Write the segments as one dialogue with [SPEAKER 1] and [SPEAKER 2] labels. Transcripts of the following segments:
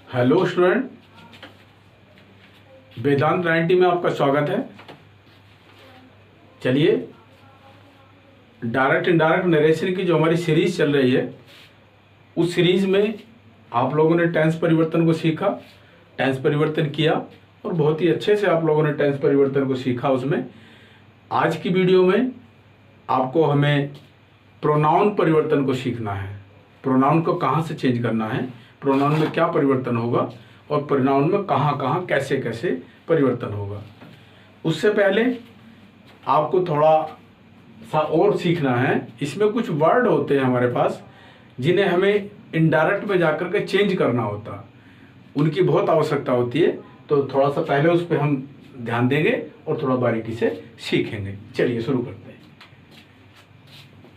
[SPEAKER 1] Hello student, वेदांत 90 में आपका स्वागत है। चलिए, डायरेक्ट इनडायरेक्ट नरेशन की जो हमारी सीरीज चल रही है, उस सीरीज में आप लोगों ने टेंस परिवर्तन को सीखा, टेंस परिवर्तन किया और बहुत ही अच्छे से आप लोगों ने टेंस परिवर्तन को सीखा। उसमें आज की वीडियो में आपको हमें प्रोनाउन परिवर्तन को सीखना है। प्रोनाउन को कहाँ से चेंज करना है, प्रोनाउन में क्या परिवर्तन होगा और प्रोनाउन में कहाँ कहाँ कैसे कैसे परिवर्तन होगा। उससे पहले आपको थोड़ा सा और सीखना है। इसमें कुछ वर्ड होते हैं हमारे पास जिन्हें हमें इनडायरेक्ट में जाकर के चेंज करना होता, उनकी बहुत आवश्यकता होती है। तो थोड़ा सा पहले उस पर हम ध्यान देंगे और थोड़ा बारीकी से सीखेंगे। चलिए शुरू करते हैं।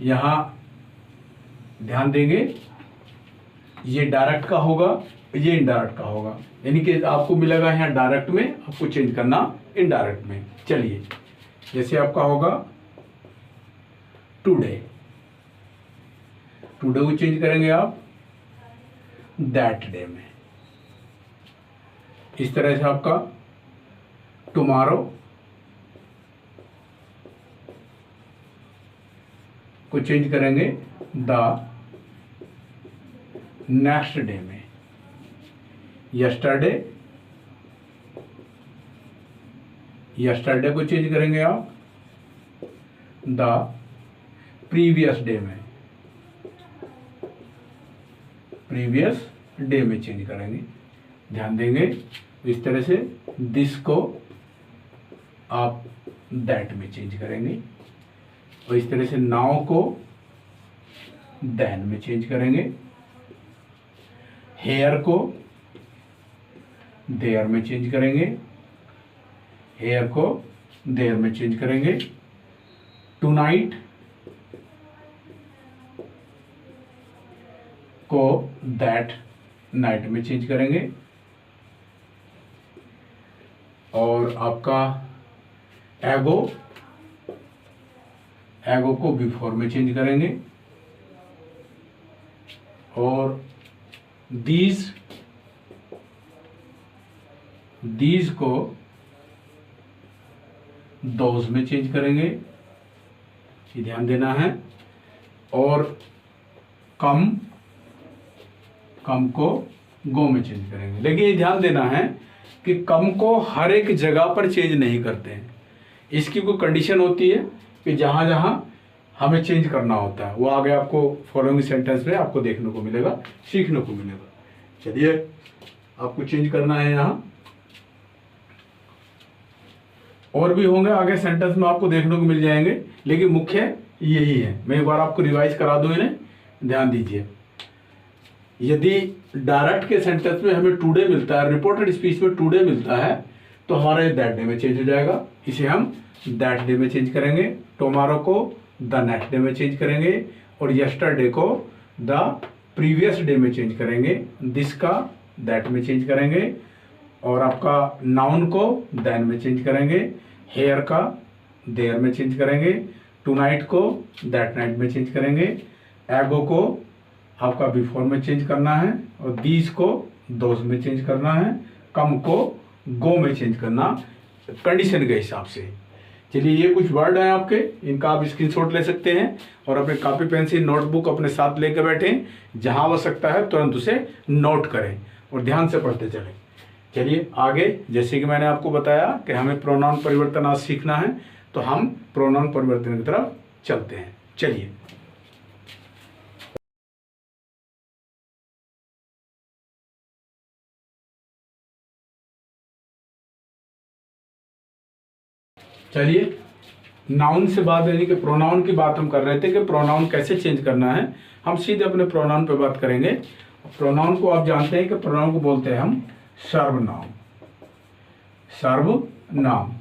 [SPEAKER 1] यहाँ ध्यान देंगे, ये डायरेक्ट का होगा, ये इनडायरेक्ट का होगा, यानी कि आपको मिलेगा यहाँ डायरेक्ट में, आपको चेंज करना इनडायरेक्ट में। चलिए, जैसे आपका होगा टुडे, टुडे को चेंज करेंगे आप दैट डे में। इस तरह से आपका टुमारो को चेंज करेंगे द नेक्स्ट डे में। यस्टरडे, यस्टरडे को चेंज करेंगे आप द प्रीवियस डे में, प्रीवियस डे में चेंज करेंगे। ध्यान देंगे, इस तरह से दिस को आप दैट में चेंज करेंगे और इस तरह से नाउ को देन में चेंज करेंगे। हेयर को देयर में चेंज करेंगे, हेयर को देयर में चेंज करेंगे। टुनाइट को दैट नाइट में चेंज करेंगे और आपका एगो, एगो को बिफोर में चेंज करेंगे और दीज, दीज को दोज में चेंज करेंगे, ये ध्यान देना है। और कम, कम को गो में चेंज करेंगे। लेकिन ये ध्यान देना है कि कम को हर एक जगह पर चेंज नहीं करते हैं। इसकी कोई कंडीशन होती है कि जहां जहां हमें चेंज करना होता है, वो आगे आपको फॉलोइंग सेंटेंस में आपको देखने को मिलेगा, सीखने को मिलेगा। चलिए, आपको चेंज करना है यहाँ, और भी होंगे आगे सेंटेंस में आपको देखने को मिल जाएंगे, लेकिन मुख्य यही है। मैं एक बार आपको रिवाइज करा दूं इन्हें, ध्यान दीजिए। यदि डायरेक्ट के सेंटेंस में हमें टुडे मिलता है, रिपोर्टेड स्पीच में टुडे मिलता है, तो हमारे दैट डे में चेंज हो जाएगा, इसे हम दैट डे में चेंज करेंगे। टुमारो को द नेक्स्ट डे में चेंज करेंगे और यस्टरडे को द प्रीवियस डे में चेंज करेंगे। दिस का दैट में चेंज करेंगे और आपका नाउन को देन में चेंज करेंगे। हेयर का देयर में चेंज करेंगे। टुनाइट को दैट नाइट में चेंज करेंगे। एगो को आपका बिफोर में चेंज करना है और दीज को दोज में चेंज करना है। कम को गो में चेंज करना, कंडीशन के हिसाब से। चलिए, ये कुछ वर्ड हैं आपके, इनका आप स्क्रीनशॉट ले सकते हैं और अपने कॉपी पेंसिल नोटबुक अपने साथ लेकर बैठें। जहां आवश्यकता है तुरंत उसे नोट करें और ध्यान से पढ़ते चलें। चलिए आगे, जैसे कि मैंने आपको बताया कि हमें प्रोनाउन परिवर्तन आज सीखना है, तो हम प्रोनाउन परिवर्तन की तरफ चलते हैं। चलिए, चलिए नाउन से बात, यानी कि प्रोनाउन की बात हम कर रहे थे कि प्रोनाउन कैसे चेंज करना है। हम सीधे अपने प्रोनाउन पे बात करेंगे। प्रोनाउन को आप जानते हैं कि प्रोनाउन को बोलते हैं हम सर्वनाम, सर्वनाम।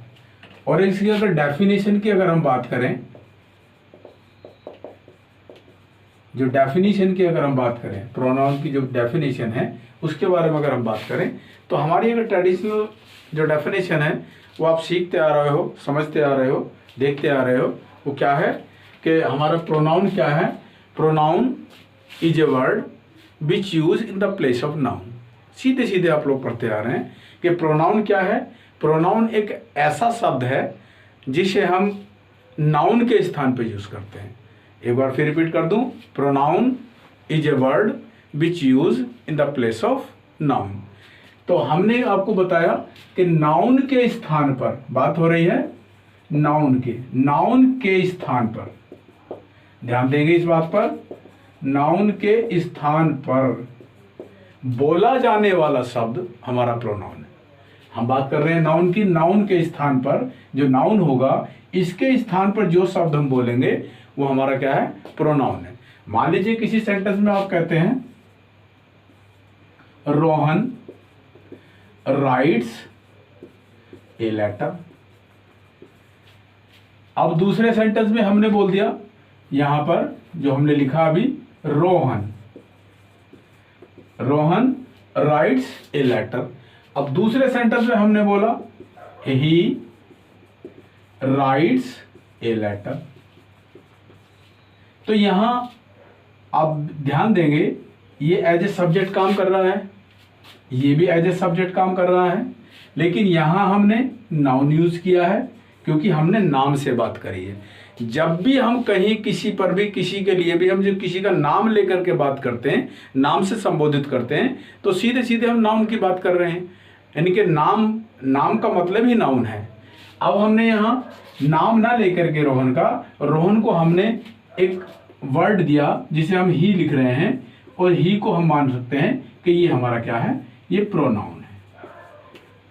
[SPEAKER 1] और इसकी अगर डेफिनेशन की अगर हम बात करें, जो डेफिनेशन की अगर हम बात करें, प्रोनाउन की जो डेफिनेशन है उसके बारे में अगर हम बात करें, तो हमारी अगर ट्रेडिशनल जो डेफिनेशन है वो आप सीखते आ रहे हो, समझते आ रहे हो, देखते आ रहे हो। वो क्या है कि हमारा प्रोनाउन क्या है? Pronoun is a word which use in the place of noun. सीधे सीधे आप लोग पढ़ते आ रहे हैं कि प्रोनाउन क्या है। प्रोनाउन एक ऐसा शब्द है जिसे हम नाउन के स्थान पर यूज करते हैं। एक बार फिर रिपीट कर दूं, pronoun is a word which use in the place of noun. तो हमने आपको बताया कि नाउन के स्थान पर बात हो रही है, नाउन के स्थान पर ध्यान देंगे इस बात पर, नाउन के स्थान पर बोला जाने वाला शब्द हमारा प्रोनाउन है। हम बात कर रहे हैं नाउन की, नाउन के स्थान पर जो नाउन होगा इसके स्थान पर जो शब्द हम बोलेंगे वो हमारा क्या है, प्रोनाउन है। मान लीजिए किसी सेंटेंस में आप कहते हैं रोहन राइट्स ए लेटर। अब दूसरे सेंटेंस में हमने बोल दिया, यहां पर जो हमने लिखा अभी, रोहन राइट्स ए लेटर। अब दूसरे सेंटेंस में हमने बोला ही राइट्स ए लेटर। तो यहां आप ध्यान देंगे ये एज ए सब्जेक्ट काम कर रहा है, ये भी एज ए सब्जेक्ट काम कर रहा है, लेकिन यहां हमने नाउन यूज किया है क्योंकि हमने नाम से बात करी है। जब भी हम कहीं किसी पर भी, किसी के लिए भी हम जब किसी का नाम लेकर के बात करते हैं, नाम से संबोधित करते हैं, तो सीधे सीधे हम नाउन की बात कर रहे हैं, यानी कि नाम का मतलब ही नाउन है। अब हमने यहाँ नाम ना लेकर के रोहन को हमने एक वर्ड दिया जिसे हम ही लिख रहे हैं, और ही को हम मान सकते हैं कि ये हमारा क्या है, ये प्रोनाउन है।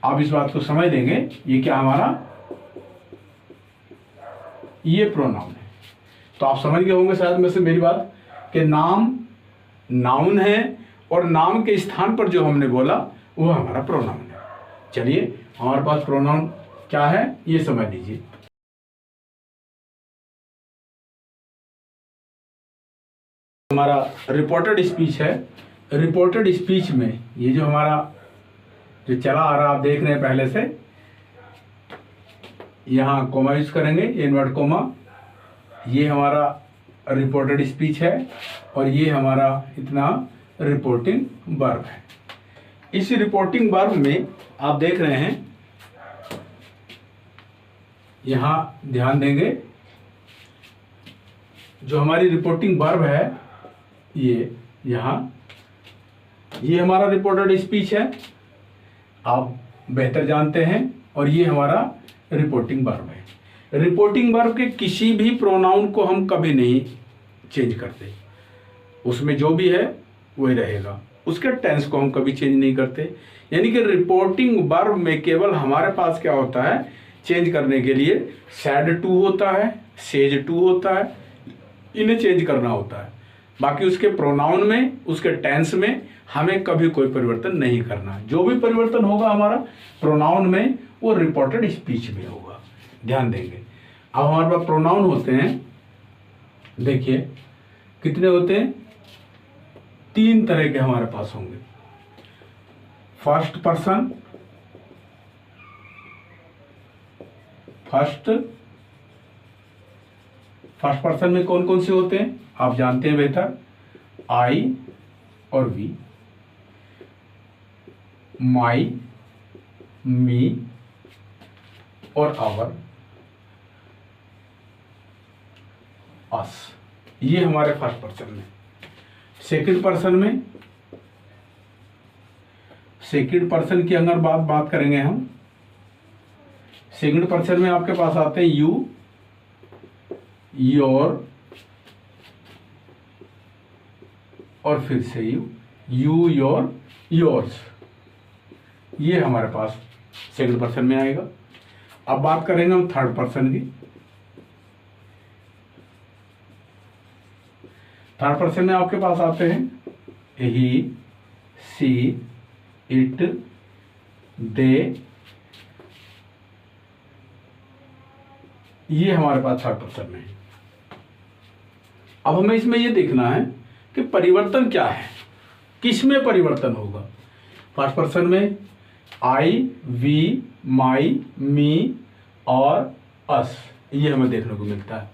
[SPEAKER 1] आप इस बात को समझ लेंगे, ये क्या हमारा, ये प्रोनाउन है। तो आप समझ गए होंगे शायद में से मेरी बात कि नाउन है और नाम के स्थान पर जो हमने बोला वो हमारा प्रोनाउन है। चलिए हमारे पास प्रोनाउन क्या है ये समझ लीजिए। हमारा रिपोर्टेड स्पीच है। रिपोर्टेड स्पीच में ये जो हमारा जो चला आ रहा आप देख रहे हैं पहले से, यहाँ कोमा यूज करेंगे, इनवर्ट कोमा, ये हमारा रिपोर्टेड स्पीच है और ये हमारा इतना रिपोर्टिंग वर्ब है। इस रिपोर्टिंग वर्ब में आप देख रहे हैं, यहाँ ध्यान देंगे जो हमारी रिपोर्टिंग वर्ब है ये ये हमारा रिपोर्टेड स्पीच है, आप बेहतर जानते हैं, और ये हमारा रिपोर्टिंग वर्ब है। रिपोर्टिंग वर्ब के किसी भी प्रोनाउन को हम कभी नहीं चेंज करते, उसमें जो भी है वही रहेगा, उसके टेंस को हम कभी चेंज नहीं करते। यानी कि रिपोर्टिंग वर्ब में केवल हमारे पास क्या होता है, चेंज करने के लिए सैड टू होता है, सेज टू होता है, इन्हें चेंज करना होता है। बाकी उसके प्रोनाउन में, उसके टेंस में हमें कभी कोई परिवर्तन नहीं करना। जो भी परिवर्तन होगा हमारा प्रोनाउन में वो रिपोर्टेड स्पीच में होगा, ध्यान देंगे। अब हमारे पास प्रोनाउन होते हैं, देखिए कितने होते हैं, 3 तरह के हमारे पास होंगे। फर्स्ट पर्सन में कौन कौन से होते हैं आप जानते हैं बेहतर, आई और वी, माई, मी और आवर, अस, ये हमारे फर्स्ट पर्सन में। सेकंड पर्सन की अगर बात करेंगे हम, सेकंड पर्सन में आपके पास आते हैं यू, योर और फिर से यू, योर, योर्स, ये हमारे पास सेकंड पर्सन में आएगा। अब बात करेंगे हम थर्ड पर्सन की। थर्ड पर्सन में आपके पास आते हैं ही, सी, इट, दे, ये हमारे पास थर्ड पर्सन में है। अब हमें इसमें ये देखना है कि परिवर्तन क्या है, किस में परिवर्तन होगा। फर्स्ट पर्सन में आई, वी, माई, मी और अस, ये हमें देखने को मिलता है।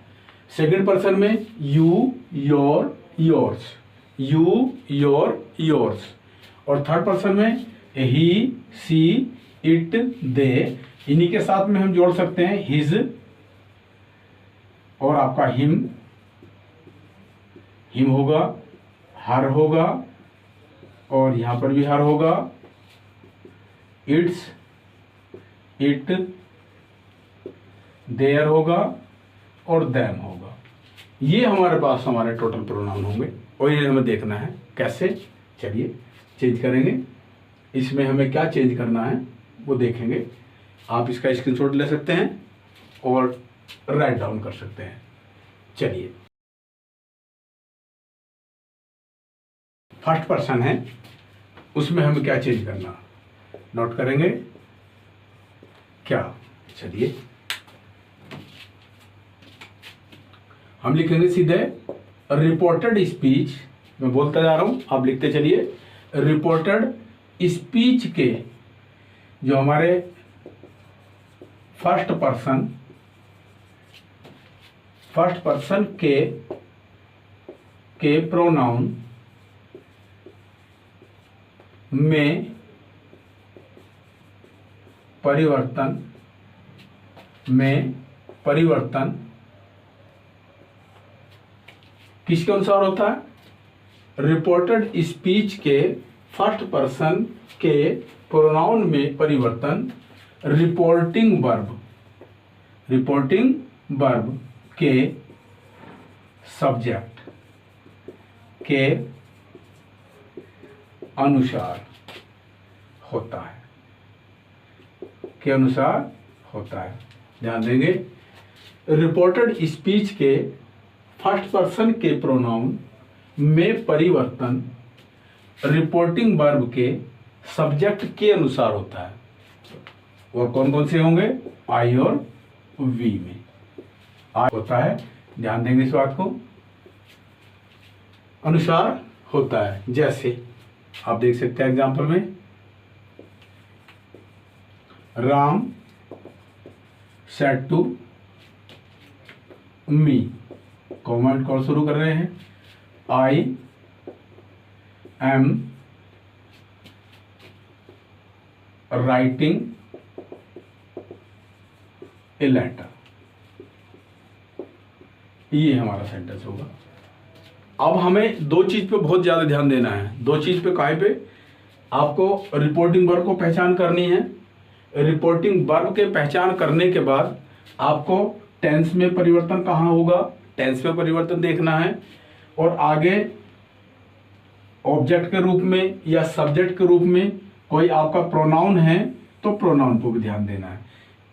[SPEAKER 1] सेकंड पर्सन में you, your, yours, you, your, yours, और थर्ड पर्सन में ही, सी, इट, दे, इन्हीं के साथ में हम जोड़ सकते हैं हिज और आपका हिम होगा, हर होगा और यहां पर भी हर होगा, इट्स, इट, देयर होगा और देम होगा। ये हमारे पास हमारे टोटल प्रोनाउन होंगे और ये हमें देखना है कैसे। चलिए चेंज करेंगे, इसमें हमें क्या चेंज करना है वो देखेंगे। आप इसका स्क्रीनशॉट ले सकते हैं और राइट डाउन कर सकते हैं। चलिए, फर्स्ट पर्सन है, उसमें हमें क्या चेंज करना, नोट करेंगे क्या। चलिए हम लिखेंगे सीधे रिपोर्टेड स्पीच, मैं बोलता जा रहा हूं, आप लिखते चलिए। रिपोर्टेड स्पीच के जो हमारे फर्स्ट पर्सन के प्रोनाउन में परिवर्तन किसके अनुसार होता है? रिपोर्टेड स्पीच के फर्स्ट पर्सन के प्रोनाउन में परिवर्तन रिपोर्टिंग वर्ब के सब्जेक्ट के अनुसार होता है। ध्यान देंगे, रिपोर्टेड स्पीच के फर्स्ट पर्सन के प्रोनाउन में परिवर्तन रिपोर्टिंग वर्ब के सब्जेक्ट के अनुसार होता है। और कौन कौन से होंगे? आई और वी में आई होता है। ध्यान देंगे इस बात को, अनुसार होता है। जैसे आप देख सकते हैं एग्जांपल में, राम सेड टू मी, कमेंट कॉल शुरू कर रहे हैं, I am writing a letter. ये हमारा सेंटेंस होगा। अब हमें दो चीज पे बहुत ज्यादा ध्यान देना है। दो चीज पे, काहे पे? आपको रिपोर्टिंग वर्ब को पहचान करनी है। रिपोर्टिंग वर्ब के पहचान करने के बाद आपको टेंस में परिवर्तन कहाँ होगा, टेंस में परिवर्तन देखना है। और आगे ऑब्जेक्ट के रूप में या सब्जेक्ट के रूप में कोई आपका प्रोनाउन है तो प्रोनाउन को भी ध्यान देना है।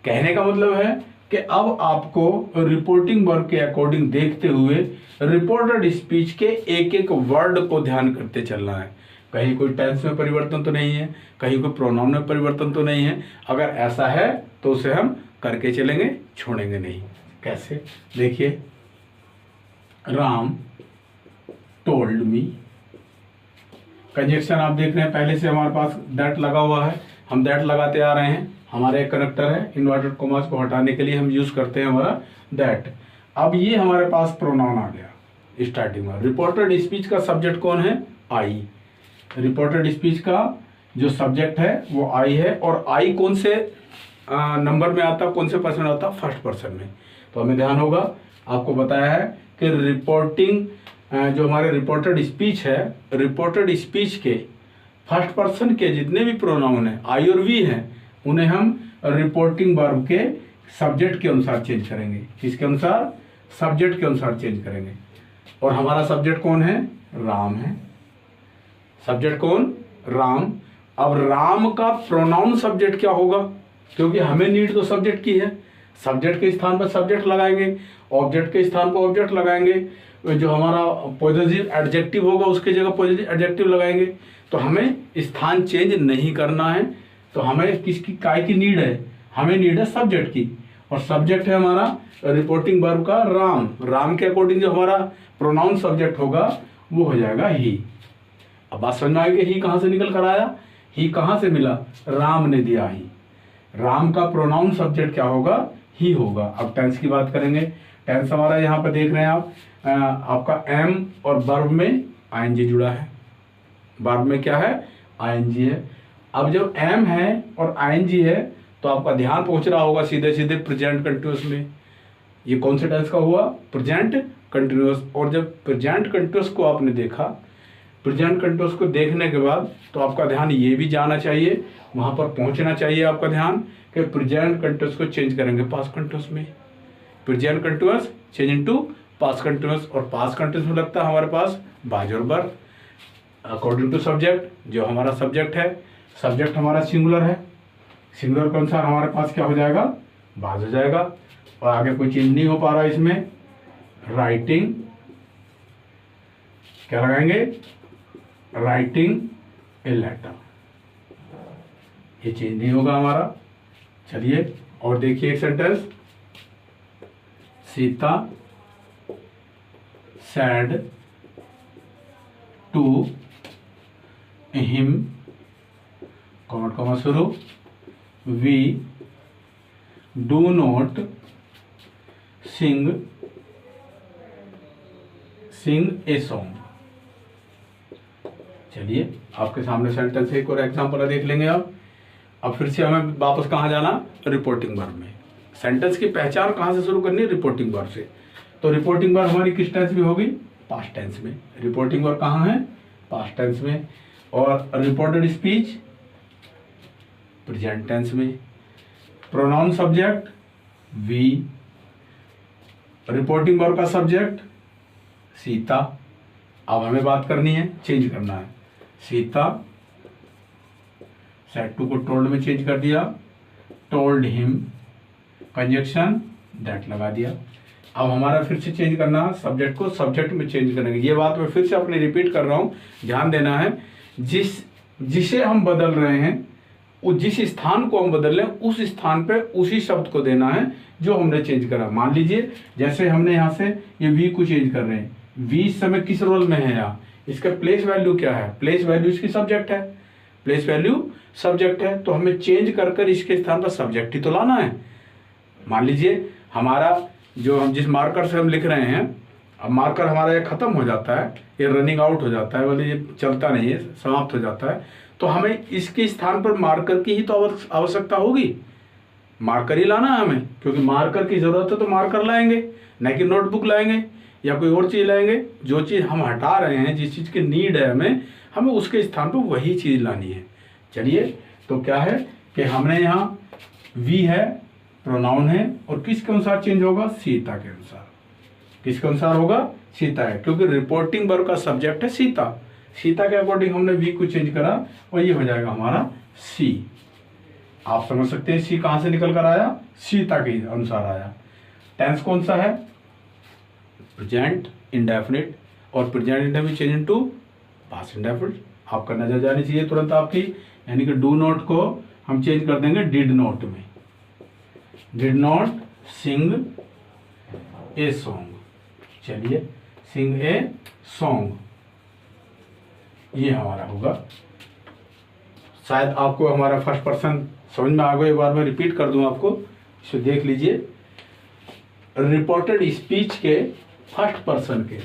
[SPEAKER 1] कहने का मतलब है कि अब आपको रिपोर्टिंग वर्ब के अकॉर्डिंग देखते हुए रिपोर्टेड स्पीच के एक एक वर्ड को ध्यान करते चलना है। कहीं कोई टेंस में परिवर्तन तो नहीं है, कहीं कोई प्रोनाउन में परिवर्तन तो नहीं है। अगर ऐसा है तो उसे हम करके चलेंगे, छोड़ेंगे नहीं। कैसे? देखिए, राम टोल्ड मी, कंजक्शन आप देख रहे हैं, पहले से हमारे पास दैट लगा हुआ है, हम दैट लगाते आ रहे हैं। हमारा एक कनेक्टर है, इन्वर्टेड कॉमास को हटाने के लिए हम यूज करते हैं हमारा दैट। अब ये हमारे पास प्रोनाउन आ गया स्टार्टिंग में। रिपोर्टेड स्पीच का सब्जेक्ट कौन है? आई। रिपोर्टेड स्पीच का जो सब्जेक्ट है वो आई है। और आई कौन से नंबर में आता, कौन से पर्सन आता? फर्स्ट पर्सन में। तो हमें ध्यान होगा, आपको बताया है कि रिपोर्टिंग जो हमारे रिपोर्टेड स्पीच है, रिपोर्टेड स्पीच के फर्स्ट पर्सन के जितने भी प्रोनाउन है, आई और वी हैं, उन्हें हम रिपोर्टिंग वर्ब के सब्जेक्ट के अनुसार चेंज करेंगे। किसके अनुसार? सब्जेक्ट के अनुसार चेंज करेंगे। और हमारा सब्जेक्ट कौन है? राम है। सब्जेक्ट कौन? राम। अब राम का प्रोनाउन सब्जेक्ट क्या होगा? क्योंकि हमें नीड तो सब्जेक्ट की है, सब्जेक्ट के स्थान पर सब्जेक्ट लगाएंगे, ऑब्जेक्ट के स्थान पर ऑब्जेक्ट लगाएंगे। जो हमारा पॉजिटिव एडजेक्टिव होगा उसके जगह पॉजिटिव एडजेक्टिव लगाएंगे। तो हमें स्थान चेंज नहीं करना है। तो हमें किसकी, काय की नीड है? हमें नीड है सब्जेक्ट की। और सब्जेक्ट है हमारा रिपोर्टिंग वर्ब का राम। राम के अकॉर्डिंग जो हमारा प्रोनाउन सब्जेक्ट होगा वो हो जाएगा ही। अब बात समझ में आएगी, ही कहां से निकल कर आया? ही कहां से मिला? राम ने दिया ही। राम का प्रोनाउन सब्जेक्ट क्या होगा? ही होगा। अब टेंस की बात करेंगे। टेंस हमारा यहाँ पे देख रहे हैं आप, आपका एम और वर्ब में आईएनजी जुड़ा है। वर्ब में क्या है? आईएनजी है। अब जब एम है और आईएनजी है तो आपका ध्यान पहुंच रहा होगा सीधे सीधे प्रेजेंट कंटिन्यूअस में। ये कौन से टेंस का हुआ? Present continuous. और जब प्रेजेंट कंटिन्यूअस को आपने देखा, प्रेजेंट कंटिन्यूअस को देखने के बाद तो आपका ध्यान ये भी जाना चाहिए, वहां पर पहुंचना चाहिए आपका ध्यान कि प्रेजेंट कंटिन्यूअस को चेंज करेंगे पास्ट कंटिन्यूअस में। Present continuous change into past continuous, और पास्ट कंटिन्यूअस में लगता है हमारे पास बाज और वर्ब अकॉर्डिंग टू सब्जेक्ट। जो हमारा सब्जेक्ट है, सब्जेक्ट हमारा सिंगुलर है, सिंगुलर के अनुसार हमारे पास क्या हो जाएगा? बाज हो जाएगा। और आगे कोई चेंज नहीं हो पा रहा इसमें। राइटिंग क्या लगाएंगे? राइटिंग ए लेटर, ये चेंज नहीं होगा हमारा। चलिए और देखिए एक sentence, Sita said to him, कॉमेंट कॉमा शुरू, we do not sing a song. चलिए आपके सामने सेंटेंस एक और एग्जांपल देख लेंगे आप। अब फिर से हमें वापस कहाँ जाना? रिपोर्टिंग वर्ब में। सेंटेंस की पहचान कहाँ से शुरू करनी है? रिपोर्टिंग वर्ब से। तो रिपोर्टिंग वर्ब हमारी किस टेंस में होगी? पास्ट टेंस में। रिपोर्टिंग वर्ब कहाँ है? पास्ट टेंस में। और रिपोर्टेड स्पीच प्रेजेंट टेंस में। Pronoun subject we, reporting verb का सब्जेक्ट सीता। अब हमें बात करनी है, चेंज करना है। सीता सेड टू को टोल्ड में चेंज कर दिया, टोल्ड हिम, कंजक्शन दैट लगा दिया। अब हमारा फिर से चेंज करना सब्जेक्ट को, सब्जेक्ट में चेंज करेंगे। ये बात मैं फिर से अपनी रिपीट कर रहा हूं, ध्यान देना है। जिसे हम बदल रहे हैं, जिस स्थान को हम बदल रहे हैं उस स्थान पे उसी शब्द को देना है जो हमने चेंज करा। मान लीजिए जैसे हमने यहाँ से ये वी को चेंज कर रहे हैं, वी इस समय किस रोल में है? यहाँ इसका प्लेस वैल्यू क्या है? प्लेस वैल्यू इसकी सब्जेक्ट है, प्लेस वैल्यू सब्जेक्ट है। तो हमें चेंज कर कर इसके स्थान पर सब्जेक्ट ही तो लाना है। मान लीजिए हमारा जो हम जिस मार्कर से हम लिख रहे हैं, अब मार्कर हमारा ये खत्म हो जाता है, ये रनिंग आउट हो जाता है, बोले ये चलता नहीं है, समाप्त हो जाता है, तो हमें इसके स्थान पर मार्कर की ही तो आवश्यकता होगी। मार्कर ही लाना है हमें, क्योंकि मार्कर की जरूरत है तो मार्कर लाएंगे, न कि नोटबुक लाएंगे या कोई और चीज लाएंगे। जो चीज हम हटा रहे हैं, जिस चीज की नीड है हमें उसके स्थान पर वही चीज लानी है। चलिए तो क्या है कि हमने यहाँ वी है, प्रोनाउन है, और किसके अनुसार चेंज होगा? सीता के अनुसार। किसके अनुसार होगा? सीता है, क्योंकि रिपोर्टिंग वर्ब का सब्जेक्ट है सीता। सीता के अकॉर्डिंग हमने वी को चेंज करा और ये हो जाएगा हमारा सी। आप समझ सकते हैं सी कहां से निकल कर आया? सीता के अनुसार आया। टेंस कौन सा है? प्रेजेंट इंडेफिनिट, और present indefinite change into past indefinite. आपका नजर जानी चाहिए तुरंत आपकी, यानी कि डू नॉट को हम चेंज कर देंगे डिड नॉट में। Did not sing a song. चलिए सिंग ए सॉन्ग, ये हमारा होगा। शायद आपको हमारा फर्स्ट पर्सन समझ में आ गया। एक बार मैं रिपीट कर दूं आपको, इसे देख लीजिए। रिपोर्टेड स्पीच के फर्स्ट पर्सन के,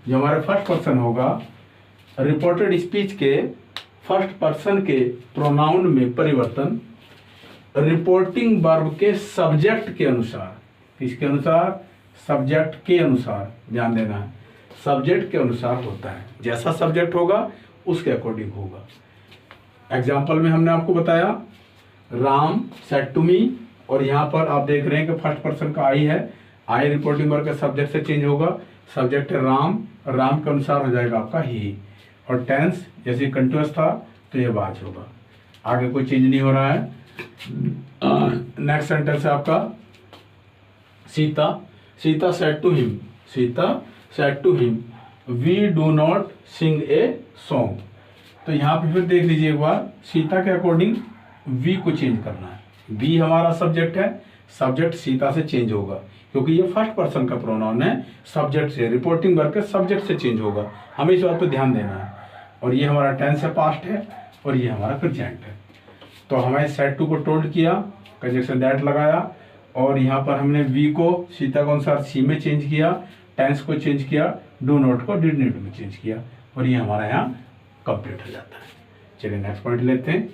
[SPEAKER 1] जो हमारा फर्स्ट पर्सन होगा, रिपोर्टेड स्पीच के फर्स्ट पर्सन के प्रोनाउन में परिवर्तन रिपोर्टिंग वर्ब के सब्जेक्ट के अनुसार। किसके अनुसार? सब्जेक्ट के अनुसार, ध्यान देना है, सब्जेक्ट के अनुसार होता है। जैसा सब्जेक्ट होगा उसके अकॉर्डिंग होगा। एग्जाम्पल में हमने आपको बताया राम सेड टू मी, और यहाँ पर आप देख रहे हैं कि फर्स्ट पर्सन का आई है। आई रिपोर्टिंग वर्ब के सब्जेक्ट से चेंज होगा। सब्जेक्ट है राम, राम के अनुसार हो जाएगा आपका ही। और टेंस जैसे कंटिन्यूअस था तो ये बाज होगा। आगे कोई चेंज नहीं हो रहा है। नेक्स्ट सेंटेंस है आपका Sita, Sita said to him, Sita said to him we do not sing a song. तो यहाँ पे फिर देख लीजिए एक बार, सीता के अकॉर्डिंग वी को चेंज करना है। वी हमारा सब्जेक्ट है, सब्जेक्ट सीता से चेंज होगा, क्योंकि ये फर्स्ट पर्सन का प्रोनाउन है, सब्जेक्ट से, रिपोर्टिंग वर्ब के सब्जेक्ट से चेंज होगा। हमें इस बात पर ध्यान देना है। और ये हमारा टेंस है, पास्ट है, और ये हमारा प्रेजेंट है। तो हमें सेड टू को टोल्ड किया, कंजक्शन दैट लगाया, और यहाँ पर हमने वी को सीता के अनुसार सी में चेंज किया, टेंस को चेंज किया, डू नॉट को डिड नॉट में चेंज किया, और ये हमारा यहाँ कंप्लीट हो जाता है। चलिए नेक्स्ट पॉइंट लेते हैं।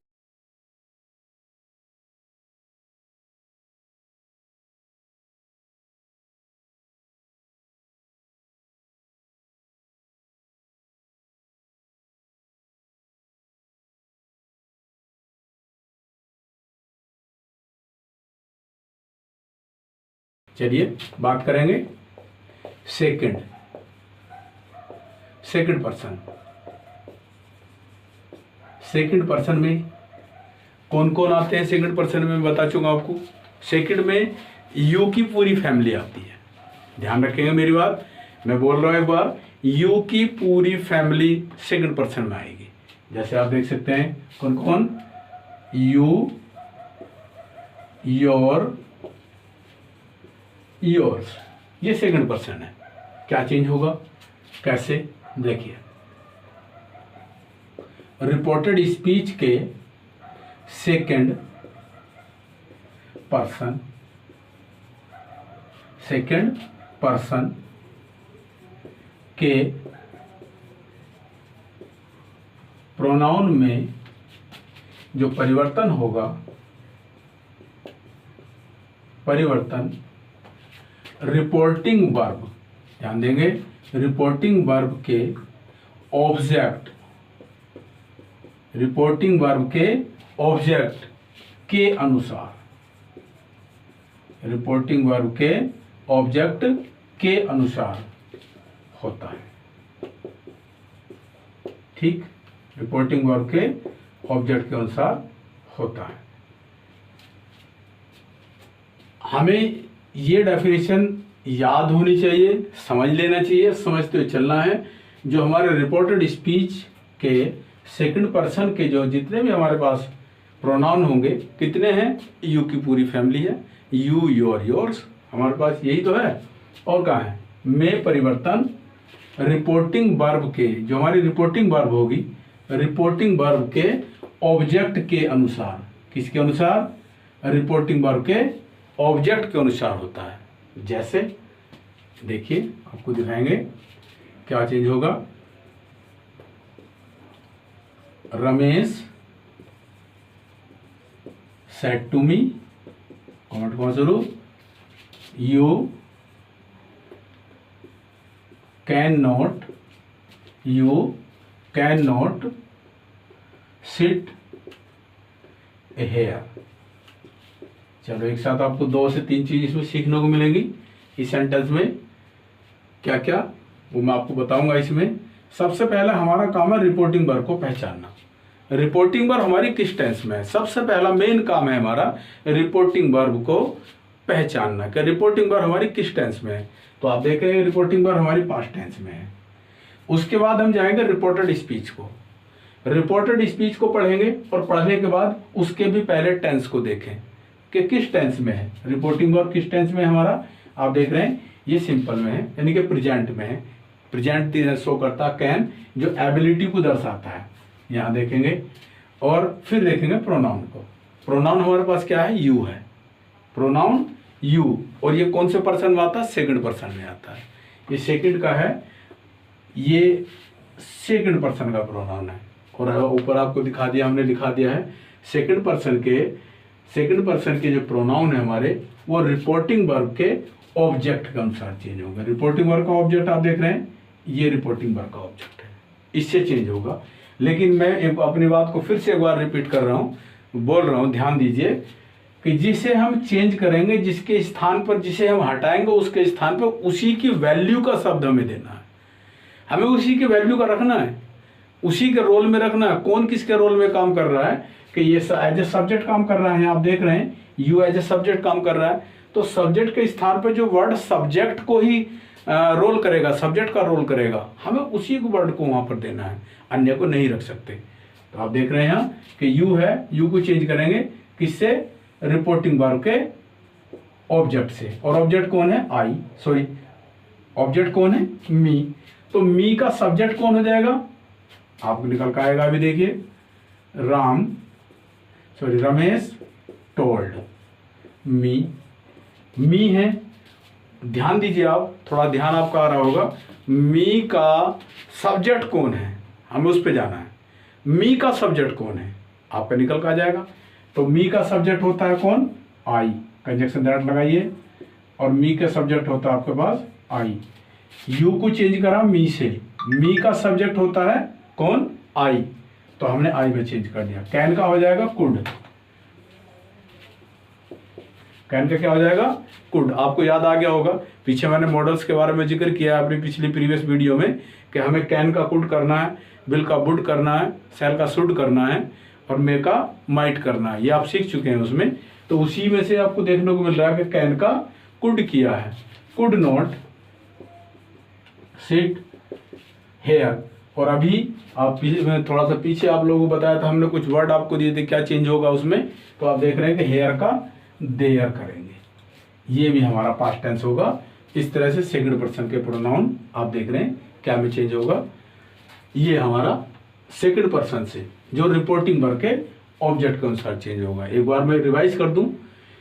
[SPEAKER 1] चलिए बात करेंगे सेकंड पर्सन। सेकंड पर्सन में कौन कौन आते हैं? सेकंड पर्सन में मैं बता चुका आपको। सेकंड में यू की पूरी फैमिली आती है। ध्यान रखेंगे मेरी बात, मैं बोल रहा हूं एक बार, यू की पूरी फैमिली सेकंड पर्सन में आएगी। जैसे आप देख सकते हैं कौन कौन, यू, योर, योर्स, ये सेकंड पर्सन है। क्या चेंज होगा, कैसे, देखिए। रिपोर्टेड स्पीच के सेकंड पर्सन के प्रोनाउन में जो परिवर्तन होगा, रिपोर्टिंग वर्ब, ध्यान देंगे, रिपोर्टिंग वर्ब के ऑब्जेक्ट, रिपोर्टिंग वर्ब के ऑब्जेक्ट के अनुसार, रिपोर्टिंग वर्ब के ऑब्जेक्ट के अनुसार होता है। ठीक, रिपोर्टिंग वर्ब के ऑब्जेक्ट के अनुसार होता है। हमें ये डेफिनेशन याद होनी चाहिए, समझ लेना चाहिए, समझते हुए चलना है। जो हमारे रिपोर्टेड स्पीच के सेकंड पर्सन के जो जितने भी हमारे पास प्रोनाउन होंगे, कितने हैं? यू की पूरी फैमिली है, यू, योर, योर्स, हमारे पास यही तो है। और कहाँ है? में परिवर्तन रिपोर्टिंग वर्ब के, जो हमारी रिपोर्टिंग वर्ब होगी, रिपोर्टिंग वर्ब के ऑब्जेक्ट के अनुसार। किसके अनुसार? रिपोर्टिंग वर्ब के ऑब्जेक्ट के अनुसार होता है। जैसे देखिए, आपको दिखाएंगे क्या चेंज होगा। रमेश सेड टू मी, कॉमेंट कौन शुरू, you can not sit here. चलो एक साथ आपको 2 से 3 चीज इसमें सीखने को मिलेंगी इस सेंटेंस में। क्या क्या वो मैं आपको बताऊंगा। इसमें सबसे पहला हमारा काम है रिपोर्टिंग वर्ब को पहचानना। रिपोर्टिंग वर्ब हमारी किस टेंस में है, सबसे पहला मेन काम है हमारा रिपोर्टिंग वर्ब को पहचानना कि रिपोर्टिंग वर्ब हमारी किस टेंस में है। तो आप देख रहे हैं रिपोर्टिंग वर्ब हमारी पास्ट टेंस में है। उसके बाद हम जाएंगे रिपोर्टेड स्पीच को। रिपोर्टेड स्पीच को पढ़ेंगे और पढ़ने के बाद उसके भी पहले टेंस को देखें कि किस टेंस में है रिपोर्टिंग वर्ब, किस टेंस में है हमारा। आप देख रहे हैं ये सिंपल में है, यानी कि प्रेजेंट में है। प्रेजेंट शो करता कैन, जो एबिलिटी को दर्शाता है, यहाँ देखेंगे। और फिर देखेंगे प्रोनाउन को। प्रोनाउन हमारे पास क्या है? यू है, प्रोनाउन यू। और ये कौन से पर्सन में आता है? सेकंड पर्सन में आता है। ये सेकंड का है, ये सेकंड पर्सन का प्रोनाउन है। और ऊपर आपको दिखा दिया, हमने लिखा दिया है सेकंड पर्सन के जो प्रोनाउन है हमारे, वो रिपोर्टिंग वर्ब के ऑब्जेक्ट के अनुसार चेंज होगा। रिपोर्टिंग वर्ब का ऑब्जेक्ट आप देख रहे हैं, ये रिपोर्टिंग वर्ब का ऑब्जेक्ट है, इससे चेंज होगा। लेकिन मैं अपनी बात को फिर से एक बार रिपीट कर रहा हूँ, बोल रहा हूँ, ध्यान दीजिए कि जिसे हम चेंज करेंगे, जिसके स्थान पर जिसे हम हटाएंगे, उसके स्थान पर उसी की वैल्यू का शब्द हमें देना है। हमें उसी के वैल्यू का रखना है, उसी के रोल में रखना है। कौन किसके रोल में काम कर रहा है कि ये एज ए सब्जेक्ट काम कर रहा है, आप देख रहे हैं यू एज ए सब्जेक्ट काम कर रहा है। तो सब्जेक्ट के स्थान पर जो वर्ड सब्जेक्ट को ही रोल करेगा, सब्जेक्ट का रोल करेगा, हमें उसी को वर्ड को वहां पर देना है, अन्य को नहीं रख सकते। तो आप देख रहे हैं यहाँ कि यू है, यू को चेंज करेंगे किससे? रिपोर्टिंग वर्ब के ऑब्जेक्ट से। और ऑब्जेक्ट कौन है? ऑब्जेक्ट कौन है? मी। तो मी का सब्जेक्ट कौन हो जाएगा? आपको निकल कर आएगा, अभी देखिए, रमेश टोल्ड मी है। ध्यान दीजिए, आप थोड़ा ध्यान आपका आ रहा होगा। मी का सब्जेक्ट कौन है, हमें उस पे जाना है। मी का सब्जेक्ट कौन है, आपका निकल का आ जाएगा। तो मी का सब्जेक्ट होता है कौन, आई, कंजक्शन दैट लगाइए, और मी का सब्जेक्ट होता है आपके पास आई। यू को चेंज करा मी से, मी का सब्जेक्ट होता है कौन, आई, तो हमने आई में चेंज कर दिया। कैन का हो जाएगा कुड, कैन का क्या हो जाएगा, कुड। आपको याद आ गया होगा, पीछे मैंने मॉडल्स के बारे में जिक्र किया है अपनी पिछली प्रीवियस वीडियो में कि हमें कैन का कुड करना है, बिल का वुड करना है, सेल का शुड करना है, और मे का माइट करना है। ये आप सीख चुके हैं उसमें। तो उसी में से आपको देखने को मिल रहा है कि कैन का कुड किया है, कुड नॉट सिट हेयर। और अभी आप मैं थोड़ा सा पीछे आप लोगों को बताया था, हमने कुछ वर्ड आपको दिए थे, क्या चेंज होगा उसमें, तो आप देख रहे हैं कि हेयर का देयर करेंगे, ये भी हमारा पास्ट टेंस होगा। इस तरह से सेकंड पर्सन के प्रोनाउन आप देख रहे हैं क्या में चेंज होगा। ये हमारा सेकंड पर्सन से जो रिपोर्टिंग वर्ब के ऑब्जेक्ट के अनुसार चेंज होगा। एक बार मैं रिवाइज कर दूं,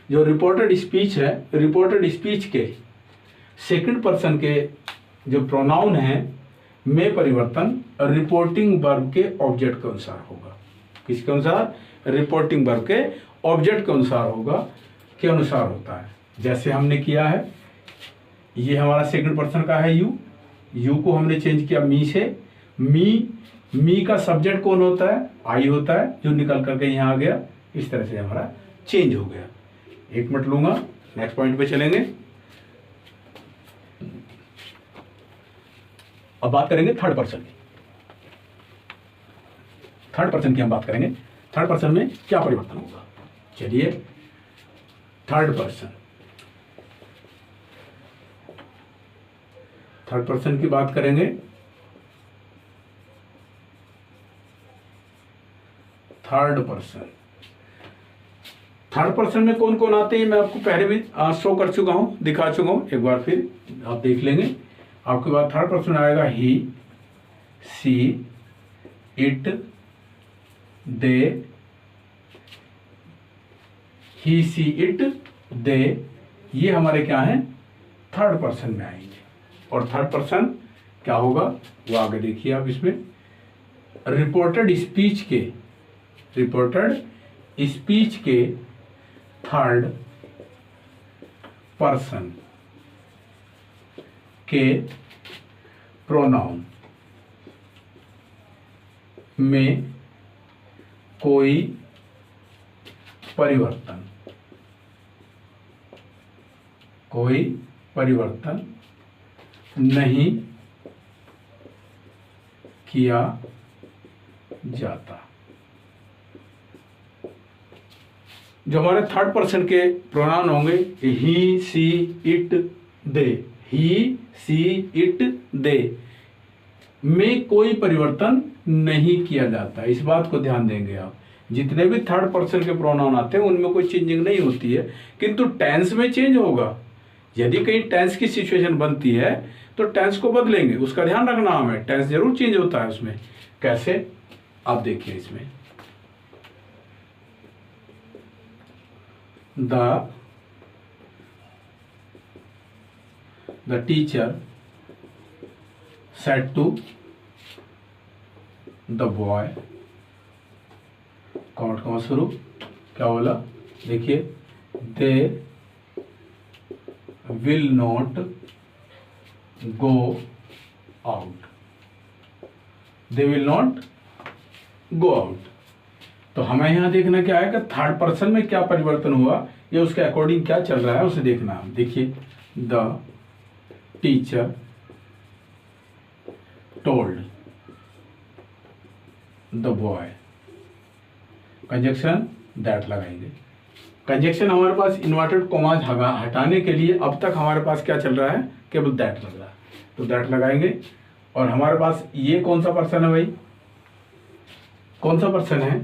[SPEAKER 1] जो रिपोर्टेड स्पीच है, रिपोर्टेड स्पीच के सेकंड पर्सन के जो प्रोनाउन है में परिवर्तन रिपोर्टिंग वर्ब के ऑब्जेक्ट के अनुसार होगा। किसके अनुसार, रिपोर्टिंग वर्ब के ऑब्जेक्ट के अनुसार होगा, के अनुसार होता है। जैसे हमने किया है, ये हमारा सेकंड पर्सन का है यू, यू को हमने चेंज किया मी से, मी का सब्जेक्ट कौन होता है, आई होता है, जो निकल करके यहाँ आ गया। इस तरह से हमारा चेंज हो गया। एक मिनट लूंगा, नेक्स्ट पॉइंट पे चलेंगे। अब बात करेंगे थर्ड पर्सन की। थर्ड पर्सन की हम बात करेंगे, थर्ड पर्सन में क्या परिवर्तन होगा। चलिए थर्ड पर्सन, थर्ड पर्सन की बात करेंगे। थर्ड पर्सन, थर्ड पर्सन में कौन कौन आते हैं मैं आपको पहले भी शो कर चुका हूं, दिखा चुका हूं। एक बार फिर आप देख लेंगे। आपके पास थर्ड पर्सन आएगा ही, सी, it, they, he, C, it, दे, ये हमारे क्या हैं, थर्ड पर्सन में आएंगे। और थर्ड पर्सन क्या होगा वो आगे देखिए आप। इसमें रिपोर्टेड स्पीच के, रिपोर्टेड स्पीच के थर्ड पर्सन के प्रोनाउन में कोई परिवर्तन, कोई परिवर्तन नहीं किया जाता। जो हमारे थर्ड पर्सन के प्रोनाउन होंगे ही, सी, it, they, he, C, it, दे में कोई परिवर्तन नहीं किया जाता। इस बात को ध्यान देंगे आप। जितने भी थर्ड पर्सन के प्रोनाउन आते हैं उनमें कोई चेंजिंग नहीं होती है, किंतु टेंस में चेंज होगा। यदि कहीं टेंस की सिचुएशन बनती है तो टेंस को बदलेंगे, उसका ध्यान रखना हमें। टेंस जरूर चेंज होता है उसमें। कैसे, आप देखिए इसमें the teacher said to the boy, comma comma शुरू, क्या बोला, देखिए, they will not go out, they will not go out। तो हमें यहाँ देखना क्या है कि थर्ड पर्सन में क्या परिवर्तन हुआ, या उसके अकॉर्डिंग क्या चल रहा है उसे देखना है। देखिए, the teacher told the boy, conjunction that लगाएंगे। कंजक्शन हमारे पास इन्वर्टेड कॉमास हटाने के लिए अब तक हमारे पास क्या चल रहा है, केवल दैट लग रहा है, तो दैट लगाएंगे। और हमारे पास ये कौन सा पर्सन है भाई, कौन सा पर्सन है,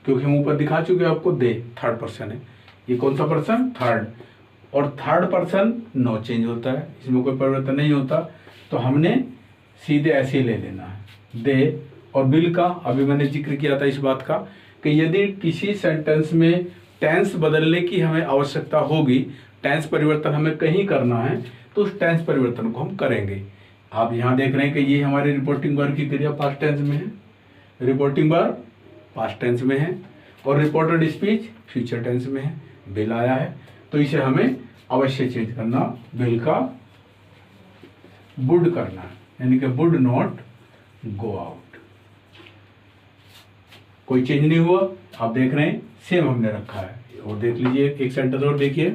[SPEAKER 1] क्योंकि हम ऊपर दिखा चुके हैं आपको, दे थर्ड पर्सन है। ये कौन सा पर्सन, थर्ड। और थर्ड पर्सन नो चेंज होता है, इसमें कोई परिवर्तन नहीं होता। तो हमने सीधे ऐसे ही ले लेना है। दे और बिल का अभी मैंने जिक्र किया था इस बात का कि यदि किसी सेंटेंस में टेंस बदलने की हमें आवश्यकता होगी, टेंस परिवर्तन हमें कहीं करना है, तो उस टेंस परिवर्तन को हम करेंगे। आप यहाँ देख रहे हैं कि ये हमारे रिपोर्टिंग वर्ब की क्रिया पास्ट टेंस में है। रिपोर्टिंग वर्ब पास्ट टेंस में है, और रिपोर्टेड स्पीच फ्यूचर टेंस में है। बिल आया है तो इसे हमें अवश्य चेंज करना, बिल का वुड करना है, यानी कि वुड नॉट गो आउट। कोई चेंज नहीं हुआ, आप देख रहे हैं सेम हमने रखा है। और देख लीजिए एक सेंटेंस और देखिए,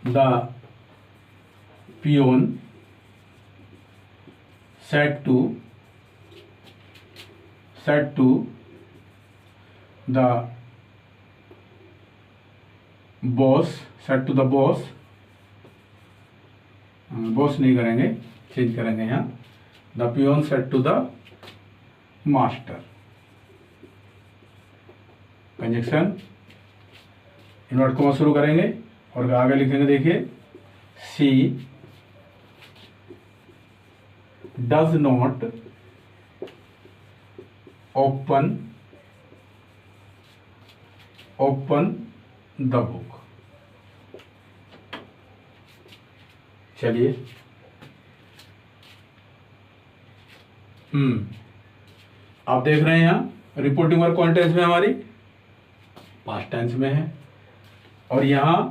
[SPEAKER 1] the peon said to the boss, boss नहीं करेंगे, चेंज करेंगे यहाँ, the peon said to the master. Conjunction inverted comma शुरू करेंगे और आगे लिखेंगे, देखिए she does not open the book. चलिए आप देख रहे हैं यहाँ रिपोर्टिंग वर्ब कौन टेंस में हमारी, पास्ट टेंस में है, और यहाँ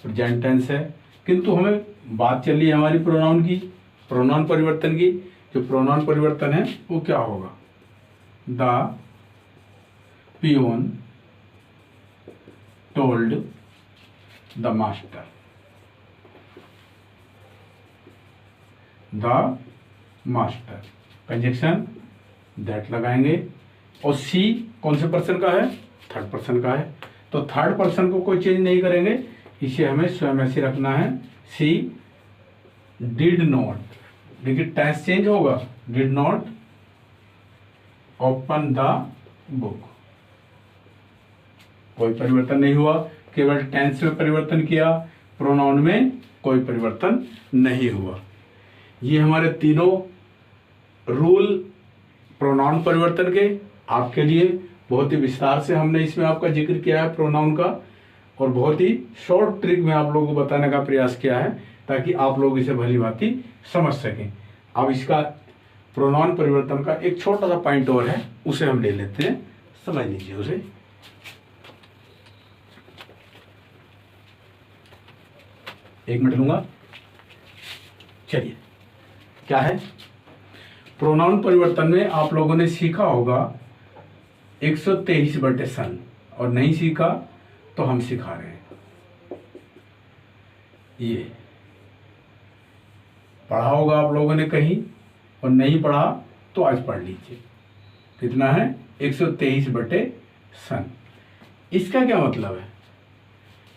[SPEAKER 1] प्रेजेंट टेंस है। किंतु हमें बात चल रही है हमारी प्रोनाउन की, प्रोनाउन परिवर्तन की। जो प्रोनाउन परिवर्तन है वो क्या होगा, the peon told the master, the master. Conjunction that लगाएंगे, और सी कौन से पर्सन का है, थर्ड पर्सन का है, तो थर्ड पर्सन को कोई चेंज नहीं करेंगे, इसे हमें स्वयं ऐसे रखना है, सी डिड नॉट। देखिए टेंस चेंज होगा, did not open the book, कोई परिवर्तन नहीं हुआ, केवल टेंस में परिवर्तन किया, प्रोनाउन में कोई परिवर्तन नहीं हुआ। ये हमारे तीनों रूल प्रोनाउन परिवर्तन के आपके लिए बहुत ही विस्तार से हमने इसमें आपका जिक्र किया है प्रोनाउन का, और बहुत ही शॉर्ट ट्रिक में आप लोगों को बताने का प्रयास किया है ताकि आप लोग इसे भली भांति समझ सकें। अब इसका प्रोनाउन परिवर्तन का एक छोटा सा पॉइंट और है, उसे हम ले लेते हैं, समझ लीजिए उसे। एक मिनट लूंगा। चलिए क्या है, प्रोनाउन परिवर्तन में आप लोगों ने सीखा होगा 123/सन, और नहीं सीखा तो हम सिखा रहे हैं। ये पढ़ा होगा आप लोगों ने कहीं, और नहीं पढ़ा तो आज पढ़ लीजिए। कितना है, 123/सन। इसका क्या मतलब है,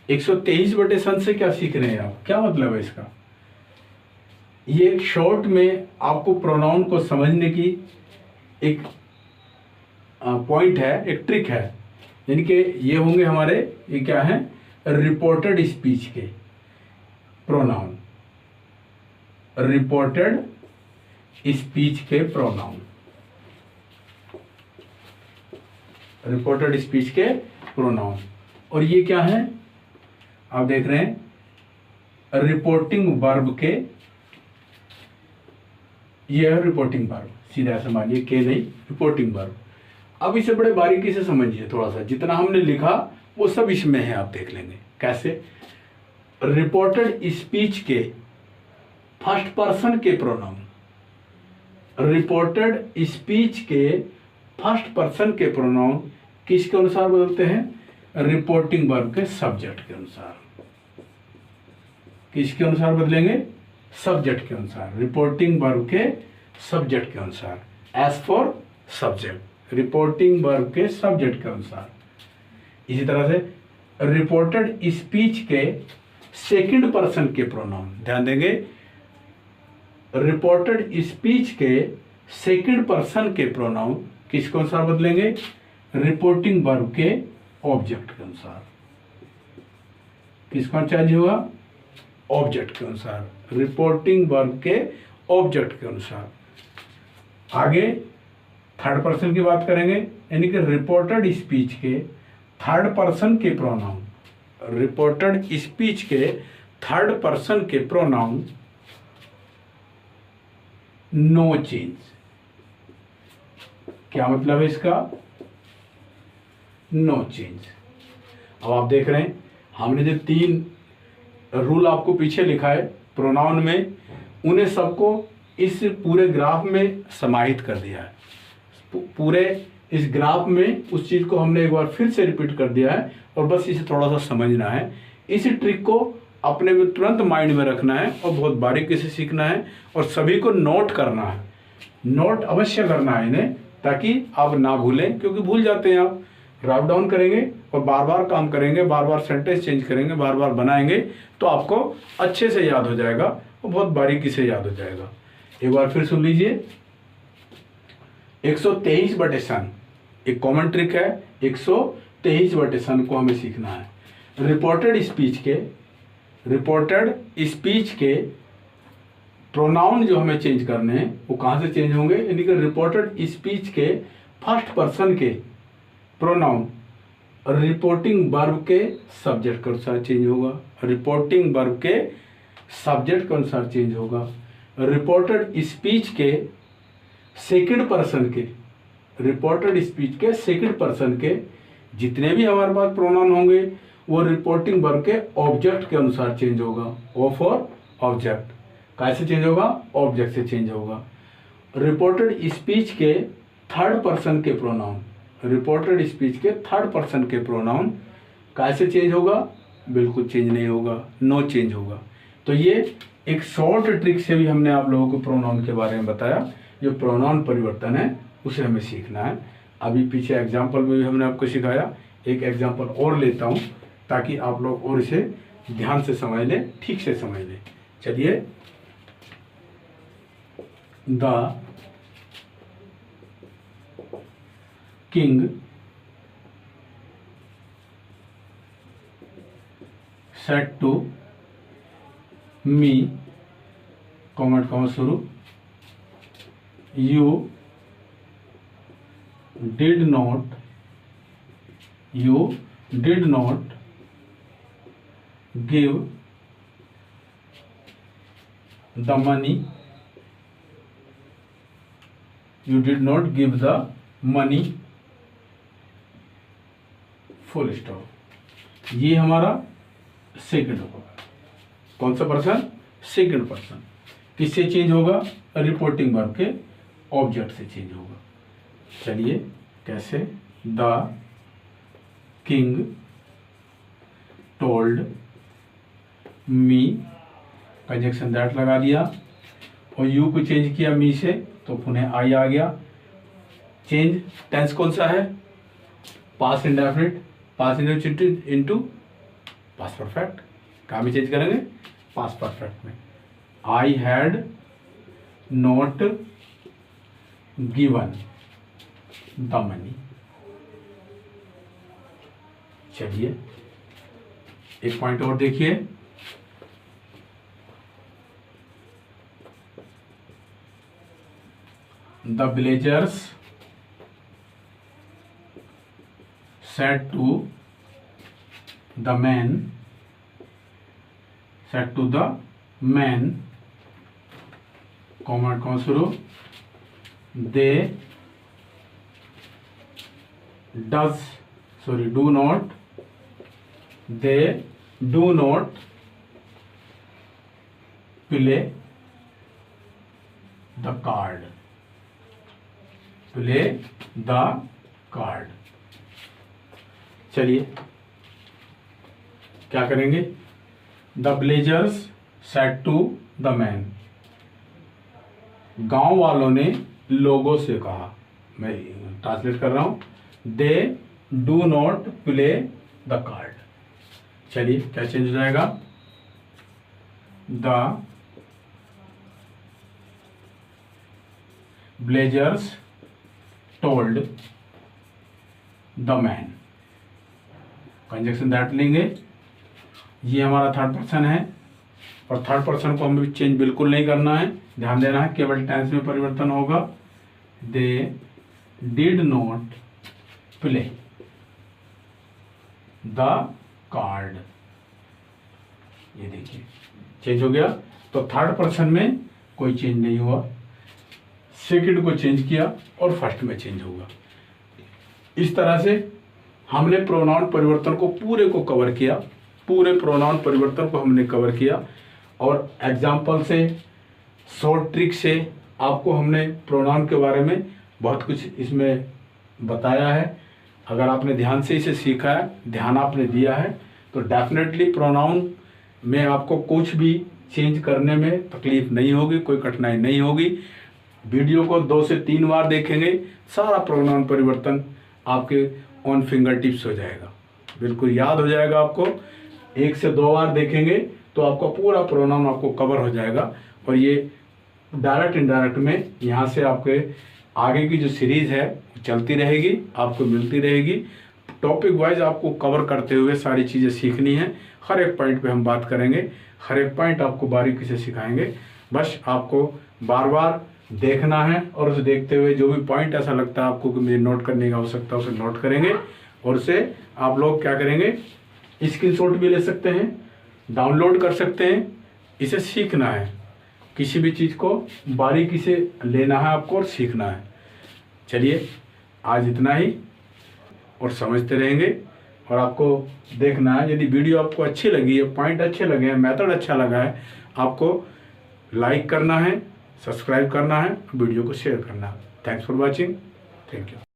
[SPEAKER 1] 123/सन से क्या सीख रहे हैं आप, क्या मतलब है इसका? ये एक शॉर्ट में आपको प्रोनाउन को समझने की एक पॉइंट है, एक ट्रिक है। यानी कि ये होंगे हमारे, ये क्या है, रिपोर्टेड स्पीच के प्रोनाउन, रिपोर्टेड स्पीच के प्रोनाउन, रिपोर्टेड स्पीच के प्रोनाउन। और ये क्या है, आप देख रहे हैं रिपोर्टिंग वर्ब के, ये है रिपोर्टिंग वर्ब, सीधा ऐसा मानिए के नहीं, रिपोर्टिंग वर्ब। अब इसे बड़े बारीकी से समझिए थोड़ा सा, जितना हमने लिखा वो सब इसमें है, आप देख लेंगे कैसे। रिपोर्टेड स्पीच के फर्स्ट पर्सन के प्रोनाउन, रिपोर्टेड स्पीच के फर्स्ट पर्सन के प्रोनाउन किसके अनुसार बदलते हैं, रिपोर्टिंग वर्ब के सब्जेक्ट के अनुसार। किसके अनुसार बदलेंगे, सब्जेक्ट के अनुसार, रिपोर्टिंग वर्ब के सब्जेक्ट के अनुसार, as for subject, reporting verb के सब्जेक्ट के अनुसार। इसी तरह से रिपोर्टेड स्पीच के सेकंड पर्सन के प्रोनाउन, ध्यान देंगे, रिपोर्टेड स्पीच के सेकंड पर्सन के प्रोनाउन किसके अनुसार बदलेंगे, रिपोर्टिंग वर्ब के ऑब्जेक्ट के अनुसार। किसका चेंज हुआ, ऑब्जेक्ट के अनुसार, रिपोर्टिंग वर्ब के ऑब्जेक्ट के अनुसार। आगे थर्ड पर्सन की बात करेंगे, यानी कि रिपोर्टेड स्पीच के थर्ड पर्सन के प्रोनाउन, रिपोर्टेड स्पीच के थर्ड पर्सन के प्रोनाउन नो चेंज, क्या मतलब है इसका? No change. अब आप देख रहे हैं हमने जो 3 रूल आपको पीछे लिखा है प्रोनाउन में, उन्हें सबको इस पूरे ग्राफ में समाहित कर दिया है। पूरे इस ग्राफ में उस चीज़ को हमने एक बार फिर से रिपीट कर दिया है और बस इसे थोड़ा सा समझना है। इस ट्रिक को अपने में तुरंत माइंड में रखना है और बहुत बारीकी से सीखना है और सभी को नोट करना है। नोट अवश्य करना है इन्हें, ताकि आप ना भूलें, क्योंकि भूल जाते हैं आप। राइट डाउन करेंगे और बार बार काम करेंगे, बार बार सेंटेंस चेंज करेंगे, बार बार बनाएंगे, तो आपको अच्छे से याद हो जाएगा और बहुत बारीकी से याद हो जाएगा। एक बार फिर सुन लीजिए। 123/सन एक कॉमन ट्रिक है। 123/सन को हमें सीखना है। रिपोर्टेड स्पीच के प्रोनाउन जो हमें चेंज करने हैं वो कहाँ से चेंज होंगे? यानी कि रिपोर्टेड स्पीच के फर्स्ट पर्सन के प्रोनाउन रिपोर्टिंग वर्ब के सब्जेक्ट के अनुसार चेंज होगा। रिपोर्टिंग वर्ब के सब्जेक्ट के अनुसार चेंज होगा। रिपोर्टेड स्पीच के सेकंड पर्सन के जितने भी हमारे पास प्रोनाउन होंगे वो रिपोर्टिंग वर्ब के ऑब्जेक्ट के अनुसार चेंज होगा। O for object. कैसे चेंज होगा? ऑब्जेक्ट से चेंज होगा। रिपोर्टेड स्पीच के थर्ड पर्सन के प्रोनाउन कैसे चेंज होगा? बिल्कुल चेंज नहीं होगा, नो चेंज होगा। तो ये एक शॉर्ट ट्रिक से भी हमने आप लोगों को प्रोनाउन के बारे में बताया। जो प्रोनाउन परिवर्तन है उसे हमें सीखना है। अभी पीछे एग्जाम्पल में भी हमने आपको सिखाया। एक एग्जाम्पल और लेता हूँ ताकि आप लोग और इसे ध्यान से समझ लें, ठीक से समझ लें। चलिए। The king said to me, comment comma शुरू, you did not give the money, full stop. ये हमारा सेकंड होगा। कौन सा पर्सन? Second person. किससे चेंज होगा? रिपोर्टिंग वर्ब के ऑब्जेक्ट से चेंज होगा। चलिए कैसे? The king told me, conjunction that लगा दिया और यू को चेंज किया मी से, तो पुनः आई आ गया। चेंज टेंस कौन सा है? Past indefinite, past indefinite into past perfect. कहाँ भी चेंज करेंगे? पास्ट परफेक्ट में। I had not given the money. चलिए एक पॉइंट और देखिए। The villagers said to the man, comma शुरू, they do not play the card। चलिए क्या करेंगे? The villagers said to the man, गांव वालों ने लोगों से कहा। मैं ट्रांसलेट कर रहा हूं। They do not play the card. चलिए क्या चेंज हो जाएगा? The villagers told the man, conjunction that लेंगे। ये हमारा थर्ड पर्सन है और थर्ड पर्सन को हमें चेंज बिल्कुल नहीं करना है, ध्यान देना है, केवल टेंस में परिवर्तन होगा। They did not play the card. ये देखिए चेंज हो गया। तो थर्ड पर्सन में कोई चेंज नहीं हुआ। सेकंड को चेंज किया और फर्स्ट में चेंज होगा। इस तरह से हमने प्रोनाउन परिवर्तन को पूरे को कवर किया, पूरे प्रोनाउन परिवर्तन को हमने कवर किया और एग्जाम्पल से, शॉर्ट ट्रिक से आपको हमने प्रोनाउन के बारे में बहुत कुछ इसमें बताया है। अगर आपने ध्यान से इसे सीखा है, ध्यान आपने दिया है, तो डेफिनेटली प्रोनाउन में आपको कुछ भी चेंज करने में तकलीफ नहीं होगी, कोई कठिनाई नहीं होगी। वीडियो को 2 से 3 बार देखेंगे, सारा प्रोनाउन परिवर्तन आपके ऑन फिंगर टिप्स हो जाएगा, बिल्कुल याद हो जाएगा। आपको 1 से 2 बार देखेंगे तो आपका पूरा प्रोनाउन आपको कवर हो जाएगा। और ये डायरेक्ट इनडायरेक्ट में यहाँ से आपके आगे की जो सीरीज़ है चलती रहेगी, आपको मिलती रहेगी। टॉपिक वाइज आपको कवर करते हुए सारी चीज़ें सीखनी है। हर एक पॉइंट पे हम बात करेंगे, हर एक पॉइंट आपको बारीकी से सिखाएंगे। बस आपको बार बार देखना है और उसे देखते हुए जो भी पॉइंट ऐसा लगता है आपको कि मुझे नोट करने की आवश्यकता है, उसे नोट करेंगे। और उसे आप लोग क्या करेंगे, स्क्रीनशॉट भी ले सकते हैं, डाउनलोड कर सकते हैं। इसे सीखना है, किसी भी चीज़ को बारीकी से लेना है आपको और सीखना है। चलिए आज इतना ही, और समझते रहेंगे। और आपको देखना है, यदि वीडियो आपको अच्छी लगी है, पॉइंट अच्छे लगे हैं, मेथड अच्छा लगा है, आपको लाइक करना है, सब्सक्राइब करना है, वीडियो को शेयर करना है। Thanks for watching. Thank you.